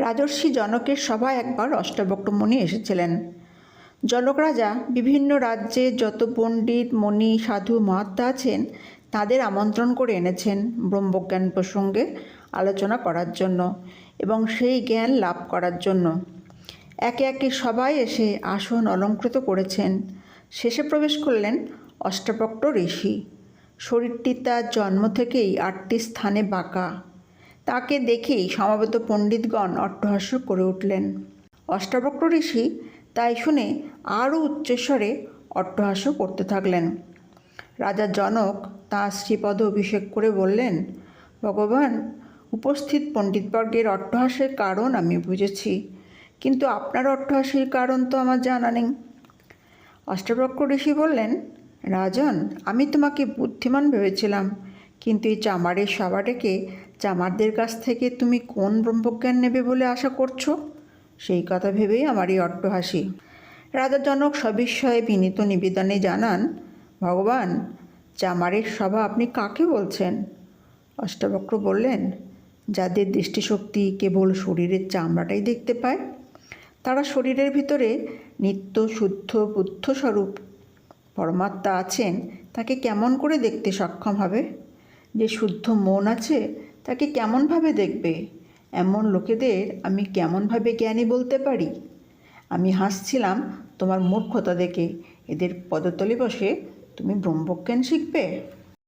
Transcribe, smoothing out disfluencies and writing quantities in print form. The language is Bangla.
রাজর্ষি জনকের সভায় একবার অষ্টাবক্র মুনি এসেছিলেন। জনক রাজা বিভিন্ন রাজ্যে যত পণ্ডিত মণি সাধু মহাত্মা আছেন তাদের আমন্ত্রণ করে এনেছেন ব্রহ্মজ্ঞান প্রসঙ্গে আলোচনা করার জন্য এবং সেই জ্ঞান লাভ করার জন্য। একে একে সবাই এসে আসন অলঙ্কৃত করেছেন। শেষে প্রবেশ করলেন অষ্টাবক্র ঋষি। শরীরটি তার জন্ম থেকেই 8টি স্থানে বাঁকা। তাকে দেখেই সমবেত পণ্ডিতগণ অট্টহাস্য করে উঠলেন। অষ্টাবক্র ঋষি তাই শুনে আরও উচ্চস্বরে অট্টহাস্য করতে থাকলেন। রাজা জনক তাঁর শ্রীপদ অভিষেক করে বললেন, ভগবান, উপস্থিত পণ্ডিতবর্গের অট্টহাস্যের কারণ আমি বুঝেছি, কিন্তু আপনার অট্টহাস্যের কারণ তো আমার জানা নেই। অষ্টাবক্র ঋষি বললেন, রাজন, আমি তোমাকে বুদ্ধিমান ভেবেছিলাম, কিন্তু এই চামারের সভা ডেকে চামারদের কাছ থেকে তুমি কোন ব্রহ্মজ্ঞান নেবে বলে আশা করছো, সেই কথা ভেবেই আমার এই অট্টহাসি। রাজা জনক সবিস্ময়ে বিনীত নিবেদনে জানান, ভগবান, চামারের সভা আপনি কাকে বলছেন? অষ্টাবক্র বললেন, যাদের দৃষ্টিশক্তি কেবল শরীরের চামড়াটাই দেখতে পায়, তারা শরীরের ভিতরে নিত্য শুদ্ধ বুদ্ধস্বরূপ পরমাত্মা আছেন তাকে কেমন করে দেখতে সক্ষম হবে? যে শুদ্ধ মন আছে তাকে কেমনভাবে দেখবে? এমন লোকেদের আমি কেমনভাবে জ্ঞানী বলতে পারি? আমি হাসছিলাম তোমার মূর্খতা দেখে। এদের পদতলে বসে তুমি ব্রহ্মজ্ঞান শিখবে?